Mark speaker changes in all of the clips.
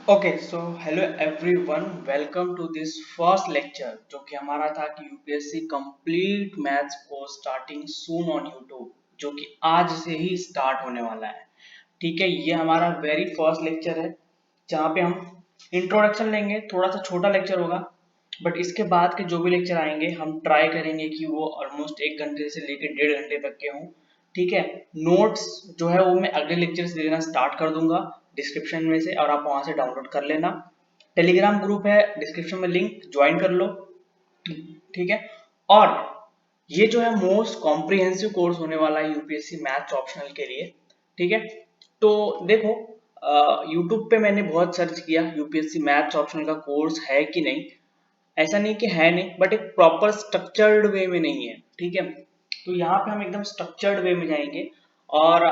Speaker 1: Okay so hello everyone, welcome to this first lecture जो कि हमारा था कि यूपीएससी कंप्लीट मैथ्स को स्टार्टिंग सून ऑन यूट्यूब, जो कि आज से ही स्टार्ट होने वाला है। ठीक है, ये हमारा वेरी फर्स्ट लेक्चर है जहाँ पे हम इंट्रोडक्शन लेंगे। थोड़ा सा छोटा लेक्चर होगा, बट इसके बाद के जो भी लेक्चर आएंगे हम ट्राई करेंगे कि वो ऑलमोस्ट 1 घंटे से लेकर 1.5 घंटे तक के हों। ठीक है, नोट्स जो है वो मैं अगले लेक्चर से देना स्टार्ट कर दूंगा डिस्क्रिप्शन में से, और आप वहां से डाउनलोड कर लेना। टेलीग्राम ग्रुप है डिस्क्रिप्शन में, लिंक ज्वाइन कर लो। ठीक है, और ये जो है मोस्ट कॉम्प्रिहेंसिव कोर्स होने वाला है यूपीएससी मैथ्स ऑप्शनल के लिए। ठीक है, तो देखो, यूट्यूब पे मैंने बहुत सर्च किया यूपीएससी मैथ्स ऑप्शनल का कोर्स है कि नहीं। ऐसा नहीं कि है नहीं, बट एक प्रॉपर स्ट्रक्चर्ड वे में नहीं है। ठीक है, तो यहाँ पे हम एकदम स्ट्रक्चर्ड वे में जाएंगे, और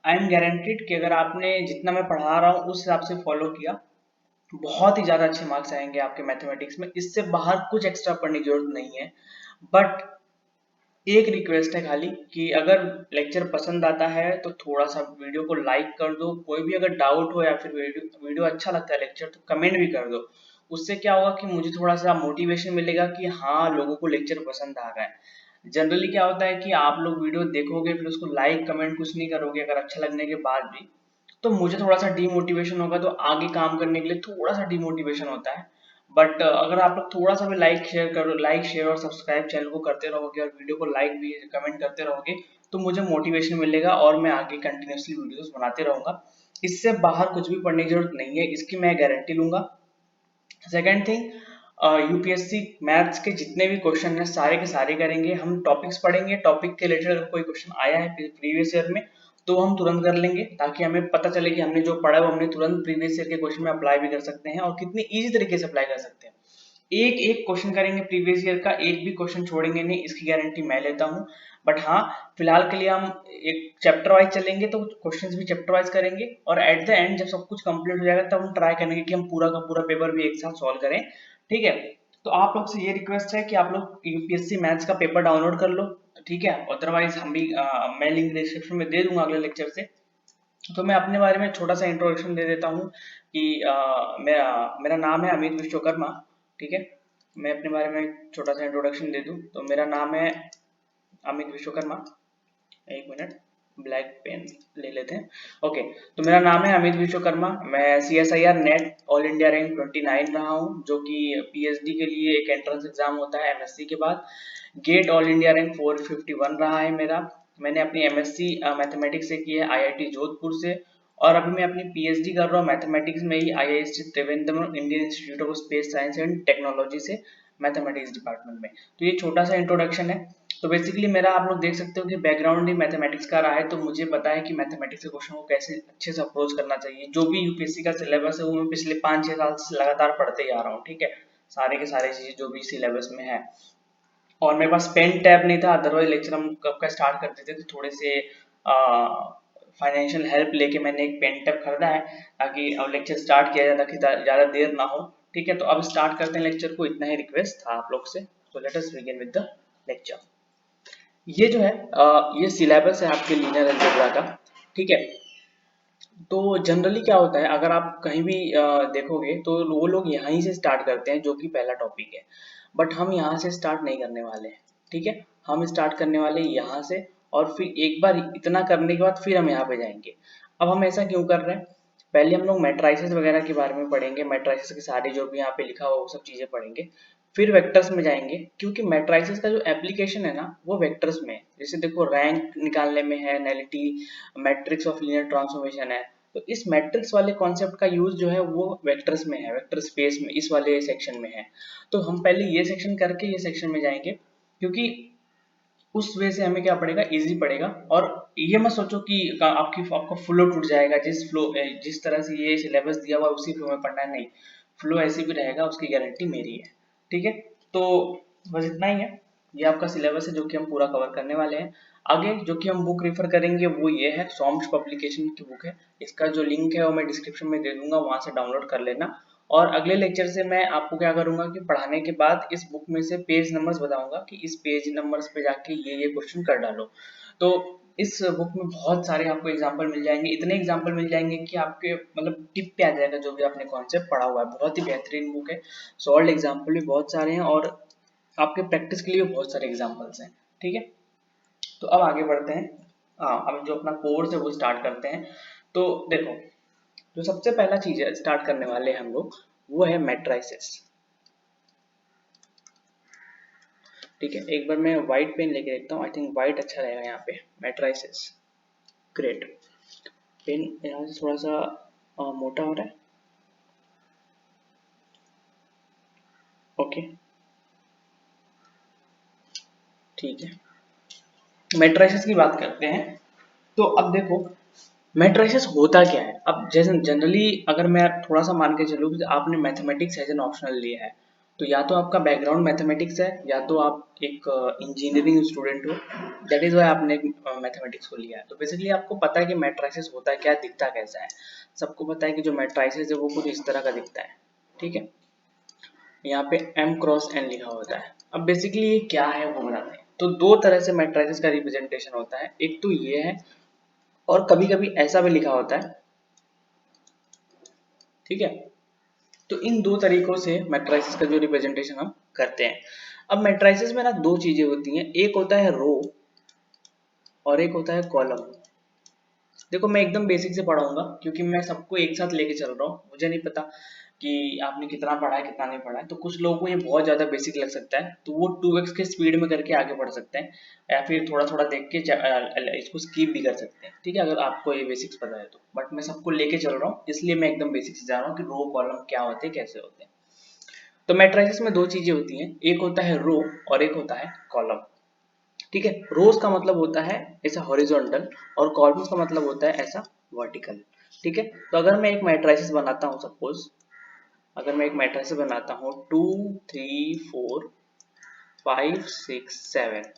Speaker 1: आई एम गारंटीड कि अगर आपने जितना मैं पढ़ा रहा हूँ उस हिसाब से फॉलो किया, बहुत ही ज्यादा अच्छे मार्क्स आएंगे आपके मैथमेटिक्स में। इससे बाहर कुछ एक्स्ट्रा पढ़ने की जरूरत नहीं है। बट एक रिक्वेस्ट है खाली कि अगर लेक्चर पसंद आता है तो थोड़ा सा वीडियो को लाइक कर दो। कोई भी अगर डाउट हो या फिर वीडियो अच्छा लगता है लेक्चर, तो कमेंट भी कर दो। उससे क्या होगा कि मुझे थोड़ा सा मोटिवेशन मिलेगा कि हाँ, लोगों को लेक्चर पसंद आ रहा है। जनरली क्या होता है कि आप लोग वीडियो देखोगे फिर उसको लाइक कमेंट कुछ नहीं करोगे अगर अच्छा लगने के बाद भी, तो मुझे थोड़ा सा डीमोटिवेशन होगा, तो आगे काम करने के लिए थोड़ा सा डीमोटिवेशन होता है। बट अगर आप लोग थोड़ा सा भी लाइक शेयर और सब्सक्राइब चैनल को करते रहोगे और वीडियो को लाइक भी कमेंट करते रहोगे, तो मुझे मोटिवेशन मिलेगा और मैं आगे कंटिन्यूसली वीडियोस बनाते रहूंगा। इससे बाहर कुछ भी पढ़ने की जरूरत नहीं है, इसकी मैं गारंटी लूंगा। सेकेंड थिंग, यूपीएससी मैथ्स के जितने भी क्वेश्चन हैं सारे के सारे करेंगे हम। टॉपिक्स पढ़ेंगे, टॉपिक के रिलेटेड अगर कोई क्वेश्चन आया है प्रीवियस ईयर में तो हम तुरंत कर लेंगे, ताकि हमें पता चले कि हमने जो पढ़ा है वो हमने तुरंत प्रीवियस ईयर के क्वेश्चन में अप्लाई भी कर सकते हैं, और कितनी इजी तरीके से अप्लाई कर सकते हैं। एक एक क्वेश्चन करेंगे प्रीवियस ईयर का, एक भी क्वेश्चन छोड़ेंगे नहीं, इसकी गारंटी मैं लेता हूँ। बट हाँ, फिलहाल के लिए हम एक चैप्टर वाइज चलेंगे, तो क्वेश्चंस भी चैप्टर वाइज करेंगे, और एट द एंड जब सब कुछ कंप्लीट हो जाएगा तब हम ट्राई करेंगे कि हम पूरा का पूरा पेपर भी एक साथ सॉल्व करें। ठीक है, तो आप लोग से ये रिक्वेस्ट है कि आप लोग यूपीएससी मैथ्स का पेपर डाउनलोड कर लो। ठीक है, अदरवाइज हम भी मैं लिंक डिस्क्रिप्शन में दे दूंगा अगले लेक्चर से। तो मैं अपने बारे में छोटा सा इंट्रोडक्शन दे देता हूँ कि मेरा नाम है अमित विश्वकर्मा। ठीक है, मैं अपने बारे में एक छोटा सा इंट्रोडक्शन दे दूं तो मेरा नाम है अमित विश्वकर्मा। एक मिनट, ब्लैक पेन ले लेते हैं। ओके, तो मेरा नाम है अमित विश्वकर्मा। मैं CSIR net all India rank 29 रहा हूँ, जो कि पीएचडी के लिए एक एंट्रेंस एग्जाम होता है एमएससी के बाद। गेट ऑल इंडिया रैंक 451 रहा है मेरा। मैंने अपनी एमएससी मैथमेटिक्स से की है आईआईटी जोधपुर से, और अभी मैं अपनी पीएचडी कर रहा हूँ मैथमेटिक्स में ही IISc Trivandrum Indian institute of space science and technology से, मैथमेटिक्स डिपार्टमेंट में। तो ये छोटा सा इंट्रोडक्शन है। तो बेसिकली मेरा आप लोग देख सकते हो कि बैकग्राउंड ही मैथमेटिक्स का रहा है, तो मुझे पता है कि मैथमेटिक्स के क्वेश्चन को कैसे अच्छे से अप्रोच करना चाहिए। जो भी यूपीएससी का सिलेबस है वो मैं पिछले 5-6 साल से लगातार पढ़ते ही आ रहा हूँ। ठीक है, सारे के सारे चीजें जो भी सिलेबस में है। और मेरे पास पेन टैब नहीं था, अदरवाइज लेक्चर हम कब का स्टार्ट करते थे। तो थोड़े से फाइनेंशियल हेल्प लेके मैंने एक पेन टैब खरीदा है, ताकि अब लेक्चर स्टार्ट किया जाए ताकि ज्यादा देर ना हो। ठीक है, तो अब स्टार्ट करते हैं लेक्चर को, इतना ही रिक्वेस्ट था आप लोग से। तो let us begin with the lecture. ये जो है ये सिलेबस है आपके लीनियर अलजेब्रा का। ठीक है, तो जनरली क्या होता है, अगर आप कहीं भी देखोगे तो वो लोग यहीं से स्टार्ट करते हैं, जो कि पहला टॉपिक है। बट हम यहाँ से स्टार्ट नहीं करने वाले हैं। ठीक है, हम स्टार्ट करने वाले हैं यहाँ से, और फिर एक बार इतना करने के बाद फिर हम यहाँ पे जाएंगे। अब हम ऐसा क्यों कर रहे हैं? पहले हम लोग मैट्राइसेस वगैरह के बारे में पढ़ेंगे, मैट्राइसेस के सारे जो भी यहाँ पे लिखा हुआ वो सब चीजें पढ़ेंगे। फिर वेक्टर्स में जाएंगे, क्योंकि मैट्राइसेस का जो एप्लीकेशन है ना वो वेक्टर्स में है। जैसे देखो, रैंक निकालने में है, nullity, matrix of linear transformation है। तो इस मैट्रिक्स वाले कॉन्सेप्ट का यूज जो है वो वेक्टर्स में है, वेक्टर स्पेस में, इस वाले सेक्शन में है। तो हम पहले ये सेक्शन करके ये सेक्शन में जाएंगे, क्योंकि उस वे से हमें क्या पड़ेगा, इजी पड़ेगा। और ये मत सोचो कि आपका फ्लो टूट जाएगा, जिस तरह से ये सिलेबस दिया हुआ है उसी फ्लो में पढ़ना है, नहीं। फ्लो ऐसे भी रहेगा, उसकी गारंटी मेरी है। ठीक है, तो बस इतना ही है। ये आपका सिलेबस है जो कि हम पूरा कवर करने वाले हैं। आगे जो कि हम बुक रेफर करेंगे वो ये है, सॉम्स पब्लिकेशन की बुक है। इसका जो लिंक है वो मैं डिस्क्रिप्शन में दे दूंगा, वहां से डाउनलोड कर लेना। और अगले लेक्चर से मैं आपको क्या करूंगा कि पढ़ाने के बाद इस बुक में से पेज नंबर्स बताऊंगा कि इस पेज नंबर्स पे जाके ये क्वेश्चन कर डालो। तो इस बुक में बहुत सारे आपको एग्जाम्पल मिल जाएंगे, इतने एग्जाम्पल मिल जाएंगे कि आपके मतलब टिप पे आ जाएगा जो भी आपने कॉन्सेप्ट पढ़ा हुआ है। बहुत ही बेहतरीन बुक है, सॉल्व एग्जाम्पल भी बहुत सारे हैं और आपके प्रैक्टिस के लिए बहुत सारे एग्जाम्पल्स हैं। ठीक है, तो अब आगे बढ़ते हैं। हाँ, अब जो अपना कोर्स है वो स्टार्ट करते हैं। तो देखो, जो सबसे पहला चीज है स्टार्ट करने वाले हैं हम लोग, वो है मैट्राइसिस। ठीक है, एक बार मैं व्हाइट पेन लेके देखता हूँ, आई थिंक व्हाइट अच्छा रहेगा यहाँ पे। Matrices, great. पेन यहाँ से थोड़ा सा मोटा हो रहा है। ओके, ठीक है, मैट्राइसिस की बात करते हैं। तो अब देखो, मैट्राइसिस होता क्या है। अब जैसे जनरली अगर मैं थोड़ा सा मान के चलूँ कि आपने मैथमेटिक्स एज एन ऑप्शनल लिया है, तो या तो आपका बैकग्राउंड मैथमेटिक्स है या तो आप एक इंजीनियरिंग स्टूडेंट हो, दैट इज वाई आपने मैथमेटिक्स को लिया है। तो बेसिकली आपको पता है कि मैट्राइसिस होता है क्या, दिखता कैसा है। सबको पता है कि जो मैट्राइसिस है वो कुछ इस तरह का दिखता है। ठीक है, यहाँ पे m क्रॉस n लिखा होता है। अब बेसिकली ये क्या है वो बताते हैं। तो दो तरह से मैट्रिसेस का रिप्रेजेंटेशन होता है, एक तो ये है और कभी कभी ऐसा भी लिखा होता है। ठीक है, तो इन दो तरीकों से मैट्रिसेस का जो रिप्रेजेंटेशन हम करते हैं। अब मैट्रिसेस में ना दो चीजें होती हैं, एक होता है रो और एक होता है कॉलम। देखो, मैं एकदम बेसिक से पढ़ाऊंगा क्योंकि मैं सबको एक साथ लेके चल रहा हूँ। मुझे नहीं पता कि आपने कितना पढ़ा है कितना नहीं पढ़ा है, तो कुछ लोगों को ये बहुत ज़्यादा बेसिक लग सकता है तो वो 2x के स्पीड में करके आगे बढ़ सकते हैं, या फिर थोड़ा थोड़ा देख के इसको स्किप भी कर सकते हैं। ठीक है, अगर आपको ये बेसिक्स पता है तो। बट मैं सबको लेके चल रहा हूँ इसलिए मैं एकदम बेसिक से जा रहा हूँ कि रो कॉलम क्या होते हैं, कैसे होते हैं। तो मैट्रिसेस में दो चीजें होती हैं, एक होता है रो और एक होता है कॉलम। ठीक है, रोज का मतलब होता है ऐसा हॉरिजॉन्टल और कॉलम्स का मतलब होता है ऐसा वर्टिकल। ठीक है, तो अगर मैं एक मैट्रिसेस बनाता हूँ, सपोज अगर मैं एक मैट्रिसेस बनाता हूँ 2 3 4 5 6 7।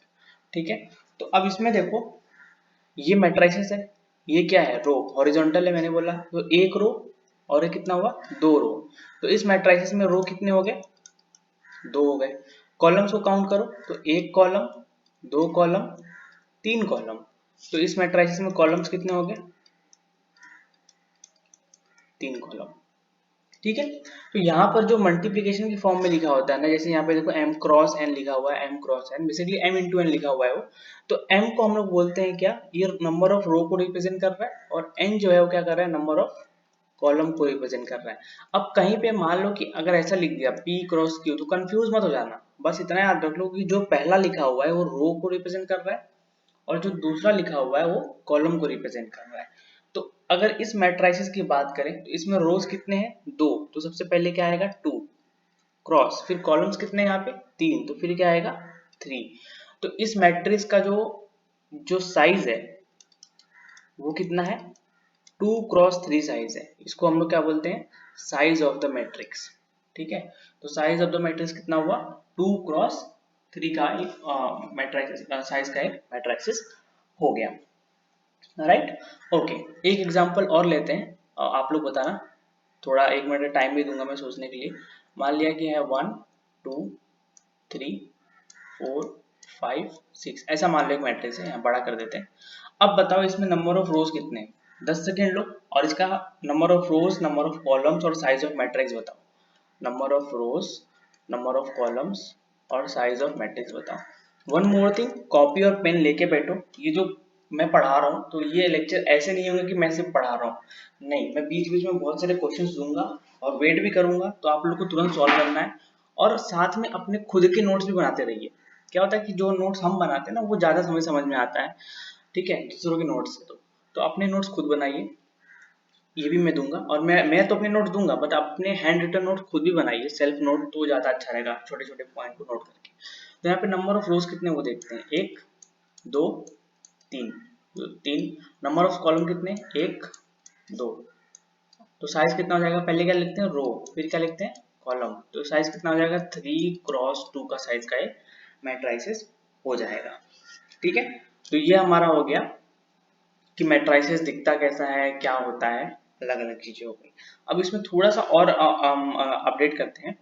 Speaker 1: ठीक है, तो अब इसमें देखो, ये मैट्रिसेस है, ये क्या है, रो, हॉरिजॉन्टल है मैंने बोला, तो एक रो और ये कितना हुआ, दो रो। तो इस मैट्रिसेस में रो कितने हो गए, दो हो गए। कॉलम्स को काउंट करो तो एक कॉलम, दो कॉलम, तीन कॉलम। तो इस मैट्रिसेस में कॉलम्स कितने हो गए, तीन कॉलम। ठीक है, तो यहाँ पर जो मल्टीप्लिकेशन की फॉर्म में लिखा होता है ना, जैसे यहाँ पे देखो m क्रॉस n लिखा हुआ है, m cross n basically m into n लिखा हुआ है वो। तो m को हम लोग बोलते हैं क्या, ये नंबर ऑफ रो को रिप्रेजेंट कर रहा है, और n जो है वो क्या कर रहा है, नंबर ऑफ कॉलम को रिप्रेजेंट कर रहा है। अब कहीं पे मान लो कि अगर ऐसा लिख दिया p क्रॉस q, तो कंफ्यूज मत हो जाना, बस इतना याद रख लो कि जो पहला लिखा हुआ है वो रो को रिप्रेजेंट कर रहा है और जो दूसरा लिखा हुआ है वो कॉलम को रिप्रेजेंट कर रहा है। तो अगर इस मैट्रिसेस की बात करें तो इसमें रोज कितने हैं, दो, तो सबसे पहले क्या आएगा, टू क्रॉस, फिर कॉलम्स कितने हैं यहाँ पे, तीन, तो फिर क्या आएगा, थ्री। तो इस मैट्रिक्स का जो जो साइज है वो कितना है, टू क्रॉस थ्री साइज है। इसको हम लोग क्या बोलते हैं, साइज ऑफ द मैट्रिक्स। ठीक है, तो साइज ऑफ द मैट्रिक्स कितना हुआ, टू क्रॉस थ्री का एक मैट्रिक्स साइज का एक मैट्रिक्स हो गया। राइट, ओके, एक एग्जांपल और लेते हैं, आप लोग बताना, थोड़ा एक मिनट टाइम भी दूंगा मैं सोचने के लिए। मान लिया कि है 1 2 3 4 5 6, ऐसा मान लो एक मैट्रिक्स है, यहाँ बड़ा कर देते हैं। अब बताओ इसमें नंबर ऑफ रोज कितने हैं, 10 सेकेंड लो, और इसका number of rose, number of columns और साइज ऑफ मैट्रिक्स बताओ। Number of rose, number of columns और साइज ऑफ मैट्रिक्स बताओ। वन मोर थिंग, कॉपी और पेन लेके बैठो। ये जो मैं पढ़ा रहा हूँ तो ये लेक्चर ऐसे नहीं होंगे कि मैं सिर्फ पढ़ा रहा हूँ, नहीं, मैं बीच बीच में बहुत सारे क्वेश्चंस दूंगा और वेट भी करूंगा, तो आप लोग को तुरंत सॉल्व करना है। और साथ में अपने खुद के नोट्स भी बनाते रहिए। क्या होता है कि जो नोट्स हम बनाते हैं ना वो ज्यादा समझ समझ में आता है, ठीक है, दूसरों के नोट्स से। तो अपने नोट्स खुद बनाइए, ये भी मैं दूंगा, और मैं तो अपने नोट दूंगा, बट अपने हैंड रिटन नोट खुद भी बनाइए, सेल्फ नोट तो ज्यादा अच्छा रहेगा, छोटे छोटे पॉइंट को नोट करके। तो यहाँ पे नंबर ऑफ रोज कितने वो देखते हैं, एक, दो, तीन, तो तीन। नंबर ऑफ कॉलम कितने, एक, दो। तो साइज कितना हो जाएगा, पहले क्या लिखते हैं, रो, फिर क्या लिखते हैं, कॉलम। तो साइज कितना हो जाएगा, 3 क्रॉस 2 का साइज का एक मैट्रिसेस हो जाएगा। ठीक है, तो ये हमारा हो गया कि मैट्रिसेस दिखता कैसा है, क्या होता है, अलग अलग चीजें हो गई। अब इसमें थोड़ा सा और अपडेट करते हैं।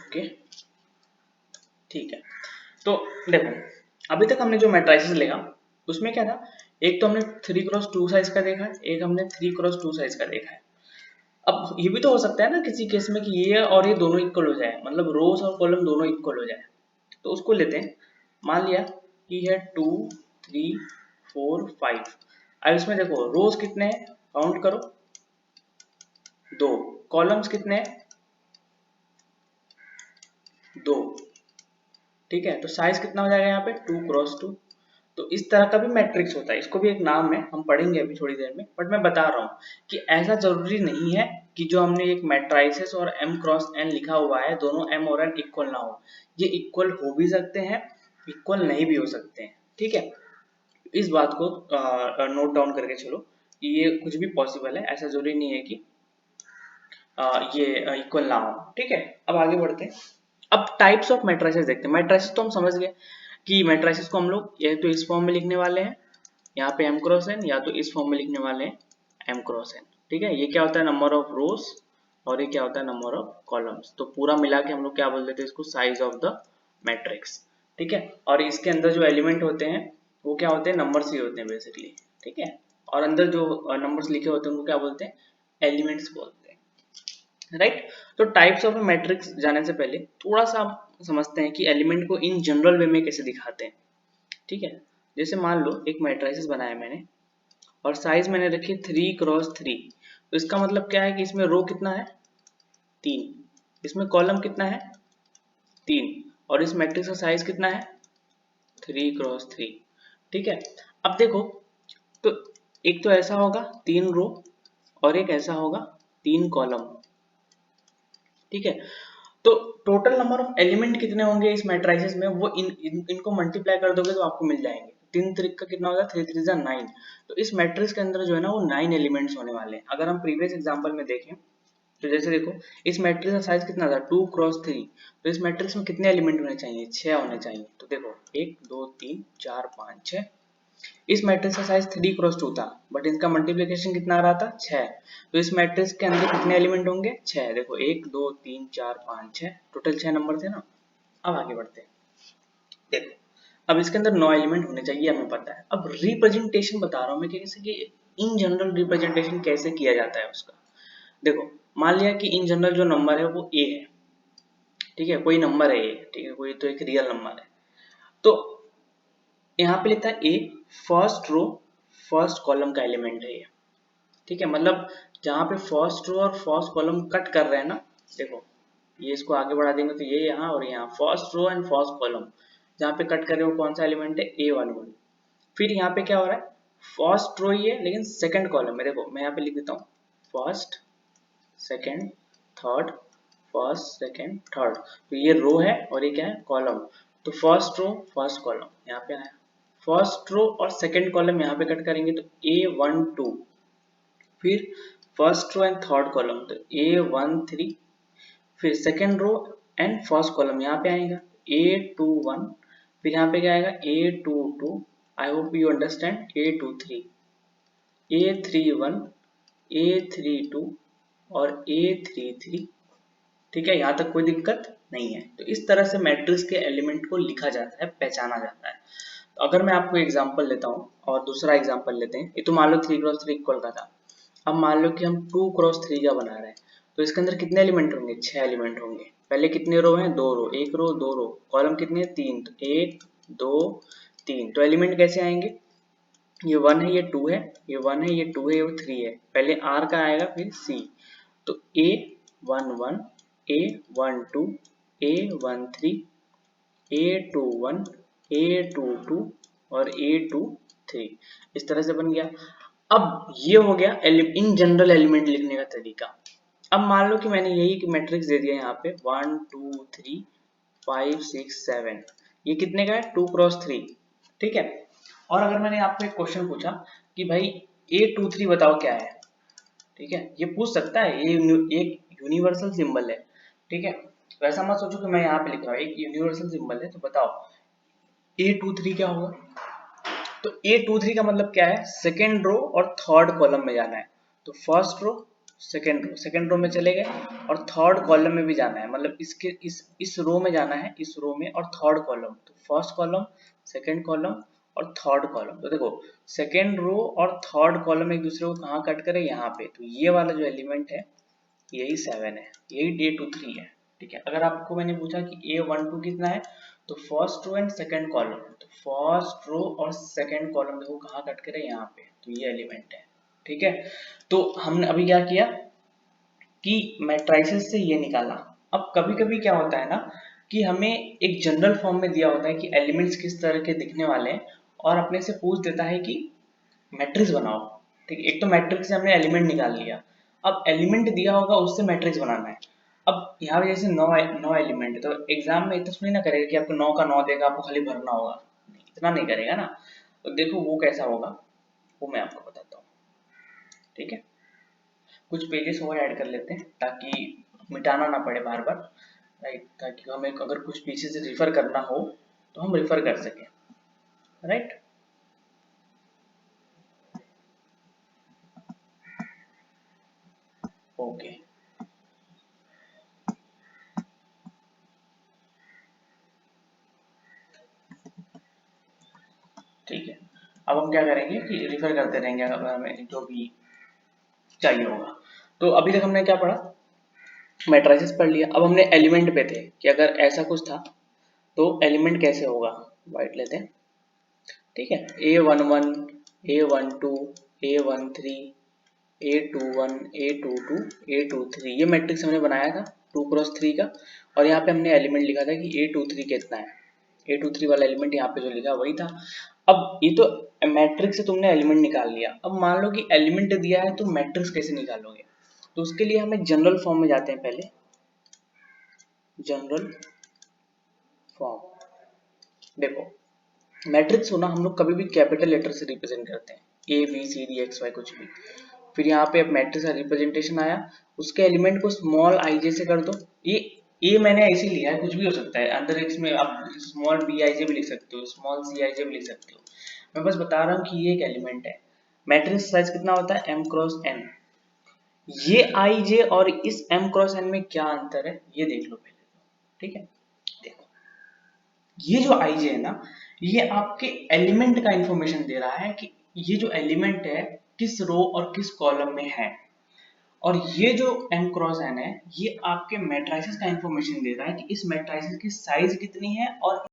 Speaker 1: ओके ठीक है। तो देखो अभी तक हमने जो मैट्रिसेस लिखा उसमें क्या था, एक तो हमने 3x2 साइज का देखा है, एक हमने 3x2 साइज का देखा है। अब ये भी तो हो सकता है ना किसी केस में कि ये और ये दोनों इक्वल हो जाए, मतलब रोज और कॉलम दोनों इक्वल हो जाए। तो उसको लेते हैं, मान लिया कि है 2 3 4 5। अब इसमें देखो रोज कितने हैं, काउंट करो, 2। कॉलम्स कितने हैं, 2। ठीक है, तो साइज कितना हो जाएगा यहाँ पे 2x2। तो इस तरह का भी मैट्रिक्स होता है, इसको भी एक नाम है, हम पढ़ेंगे अभी थोड़ी देर में, बट मैं बता रहा हूँ कि ऐसा जरूरी नहीं है कि जो हमने एक मैट्राइसिस और m×n लिखा हुआ है दोनों m और n इक्वल ना हो। ये इक्वल हो भी सकते हैं, इक्वल नहीं भी हो सकते हैं। ठीक है, इस बात को नोट डाउन करके चलो कि ये कुछ भी पॉसिबल है, ऐसा जरूरी नहीं है कि ये इक्वल ना हो। ठीक है, अब आगे बढ़ते हैं। अब टाइप्स ऑफ मैट्रिसेस देखते हैं। मैट्रिसेस तो हम समझ गए कि मैट्रिसेस को हम लोग या तो इस फॉर्म में लिखने वाले हैं, यहाँ पे m×n, या तो इस फॉर्म में लिखने वाले हैं m×n। ठीक है, ये क्या होता है, नंबर ऑफ रोज, और ये क्या होता है, नंबर ऑफ कॉलम्स। तो पूरा मिला के हम लोग क्या बोल देते हैं इसको, साइज ऑफ द मैट्रिक्स। ठीक है, और इसके अंदर जो एलिमेंट होते हैं वो क्या होते हैं, नंबर्स ही होते हैं बेसिकली। ठीक है, और अंदर जो नंबर्स लिखे होते हैं उनको क्या बोलते हैं, एलिमेंट्स बोलते हैं। राइट, तो टाइप्स ऑफ मैट्रिक्स जाने से पहले थोड़ा सा समझते हैं कि एलिमेंट को इन जनरल वे में कैसे दिखाते हैं। ठीक है, जैसे मान लो एक मैट्रिसेस बनाया मैंने और साइज मैंने रखी 3x3। तो इसका मतलब क्या है कि इसमें रो कितना है, 3, इसमें कॉलम कितना है, 3, और इस मैट्रिक्स का साइज कितना है, 3x3। ठीक है, अब देखो, तो एक तो ऐसा होगा 3 रो और एक ऐसा होगा 3 कॉलम। ठीक है, तो टोटल नंबर ऑफ एलिमेंट कितने होंगे इस मैट्रिसेस में, वो इनको मल्टीप्लाई कर दोगे तो आपको मिल जाएंगे। 3 त्रिक का कितना होगा, 3 3 9। तो इस मैट्रिक्स के अंदर जो है ना वो 9 एलिमेंट्स होने वाले हैं। अगर हम प्रीवियस एग्जांपल में देखें तो जैसे देखो इस मैट्रिक्स का साइज कितना था, 2x3। तो इस मैट्रिक्स में कितने एलिमेंट होने चाहिए, 6 होने चाहिए। तो देखो 1 2 3 4 5 6। इस मैट्रिक्स का साइज 3x2 था, बट इसका मल्टीप्लिकेशन कितना आ रहा था, 6। तो इस मैट्रिक्स के अंदर कितने एलिमेंट होंगे, 6। देखो 1 2 3 4 5 6, टोटल 6 नंबर थे ना। अब आगे बढ़ते हैं, देखो अब इसके अंदर 9 एलिमेंट होने चाहिए, हमें पता है। अब रिप्रेजेंटेशन बता रहा हूँ मैं, कैसे कि इन जनरल रिप्रेजेंटेशन कैसे किया जाता है उसका। देखो मान लिया कि इन जनरल जो नंबर है वो a है। ठीक है, कोई नंबर है a, ठीक है, कोई तो एक रियल नंबर है। तो यहाँ पे लिखता है a, first row first column का एलिमेंट है ये। ठीक है, मतलब जहाँ पे फर्स्ट रो और फर्स्ट कॉलम कट कर रहे हैं ना, देखो ये इसको आगे बढ़ा देंगे तो ये यहाँ और यहाँ first row and first column जहाँ पे कट कर रहे हो कौन सा एलिमेंट है, A11। फिर यहाँ पे क्या हो रहा है, फर्स्ट रो ही है लेकिन सेकंड कॉलम में, देखो मैं यहाँ पे लिख देता हूँ first second third, first second third. तो ये रो है और ये क्या है, कॉलम। तो फर्स्ट रो फर्स्ट कॉलम यहाँ पे आया, फर्स्ट रो और सेकंड कॉलम यहाँ पे कट करेंगे तो A12। फिर first row and third column तो A13। फिर second row and first column यहाँ पे आएगा A21। फिर यहाँ पे क्या आएगा A22। I hope you understand, A23, A31, A32 और A33। ठीक है, यहाँ तक कोई दिक्कत नहीं है। तो इस तरह से मैट्रिक्स के एलिमेंट को लिखा जाता है, पहचाना जाता है। तो अगर मैं आपको एग्जांपल लेता हूँ और दूसरा एग्जांपल लेते हैं, ये तो मान लो 3x3 इक्वल का था। अब मान लो कि हम 2x3 का बना रहे हैं, तो इसके अंदर कितने एलिमेंट होंगे, 6 एलिमेंट होंगे। पहले कितने रो हैं, 2 रो, 1 रो 2 रो, कॉलम कितने हैं, 3। तो 1 2 3। तो एलिमेंट कैसे आएंगे, ये 1 है, ये 2 है, ये 1 है, ये 2 है, ये 3 है। पहले R का आएगा फिर C। तो A11, A12, A13, A21, A22 और A23। इस तरह से बन गया। अब ये हो गया इन जनरल एलिमेंट लिखने का तरीका। अब मान लो कि मैंने यही मैट्रिक्स दे दिया यहाँ पे 1 2 3 5 6 7। ये कितने का है, 2x3। ठीक है, और अगर मैंने आपको एक क्वेश्चन पूछा कि भाई A23 बताओ क्या है, ठीक है, ये पूछ सकता है, ये एक यूनिवर्सल सिंबल है। ठीक है, तो ऐसा मत सोचो कि मैं यहाँ पे लिख रहा हूँ, एक यूनिवर्सल सिंबल है। तो बताओ A23 क्या होगा। तो A23 का मतलब क्या है, सेकेंड रो और थर्ड कॉलम में जाना है। तो फर्स्ट रो सेकेंड रो में चले गए और थर्ड कॉलम में भी जाना है, मतलब इसके इस रो में जाना है, इस रो में और थर्ड कॉलम। तो फर्स्ट कॉलम, सेकेंड कॉलम और थर्ड कॉलम। तो देखो सेकेंड रो और थर्ड कॉलम एक दूसरे को कहाँ कट करे, यहाँ पे। तो ये वाला जो एलिमेंट है यही 7 है, यही A23 है। ठीक है, अगर आपको मैंने पूछा कि A12 कितना है, तो first row and second column, तो फर्स्ट रो और सेकेंड कॉलम देखो कहाँ कट करे, यहाँ पे। तो ये एलिमेंट है। ठीक है, तो हमने अभी क्या किया कि मैट्रिसेस से ये निकाला। अब कभी कभी क्या होता है ना कि हमें एक जनरल फॉर्म में दिया होता है कि एलिमेंट्स किस तरह के दिखने वाले हैं, और अपने से पूछ देता है कि मैट्रिक्स बनाओ। ठीक है, एक तो मैट्रिक्स से हमने एलिमेंट निकाल लिया, अब एलिमेंट दिया होगा उससे मैट्रिक्स बनाना है। अब यहाँ पे जैसे 9 एलिमेंट है, तो एग्जाम में इतना थोड़ी ना करेगा कि आपको 9 का 9 देगा, आपको खाली भरना होगा, इतना नहीं करेगा ना। तो देखो वो कैसा होगा, वो मैं आपको बताता हूँ। ठीक है, कुछ पेजेस और ऐड कर लेते हैं ताकि मिटाना ना पड़े बार बार, राइट, ताकि हमें अगर कुछ पीछे से रिफर करना हो तो हम रिफर कर सकें, राइट। ओके, ठीक है, अब हम क्या करेंगे कि रिफर करते रहेंगे अगर हमें जो भी चाहिए होगा। तो अभी तक हमने क्या पढ़ा, मैट्रिसेस पढ़ लिया। अब हमने एलिमेंट पे थे कि अगर ऐसा कुछ था तो एलिमेंट कैसे होगा, वाइट लेते हैं। ठीक है, A11, A12, A13, A21, A22, A23, ये मैट्रिक्स हमने बनाया था 2x3 का, और यहाँ पे हमने एलिमेंट लिखा था कि A23 कितना है। A23 वाला एलिमेंट यहाँ पे जो लिखा वही था। अब ये तो मैट्रिक्स से तुमने एलिमेंट निकाल लिया, अब मान लो कि एलिमेंट दिया है तो मैट्रिक्स कैसे निकालोगे। तो उसके लिए हमें जनरल फॉर्म में जाते हैं पहले, जनरल फॉर्म। देखो मैट्रिक्स होना हम लोग कभी भी कैपिटल लेटर से रिप्रेजेंट करते हैं, ABCD XY कुछ भी। फिर यहाँ पे अब मैट्रिक्स का रिप्रेजेंटेशन आया, उसके एलिमेंट को स्मॉल ij से कर दो। ये मैंने ऐसे लिया है, कुछ भी हो सकता है, अंदर इसमें आप स्मॉल bij भी लिख सकते हो, स्मॉल Cij भी लिख सकते हो। मैं बस बता रहा हूँ कि ये एक एलिमेंट है। मैट्रिक्स साइज कितना होता है, m×n। ये ij और इस m×n में क्या अंतर है ये देख लो पहले। ठीक है, देखो ये जो ij है ना, ये आपके एलिमेंट का इंफॉर्मेशन दे रहा है कि ये जो एलिमेंट है किस रो और किस कॉलम में है। और ये जो m×n है, ये आपके मैट्रिसेस का इंफॉर्मेशन दे रहा है कि इस मैट्रिसेस की साइज कितनी है और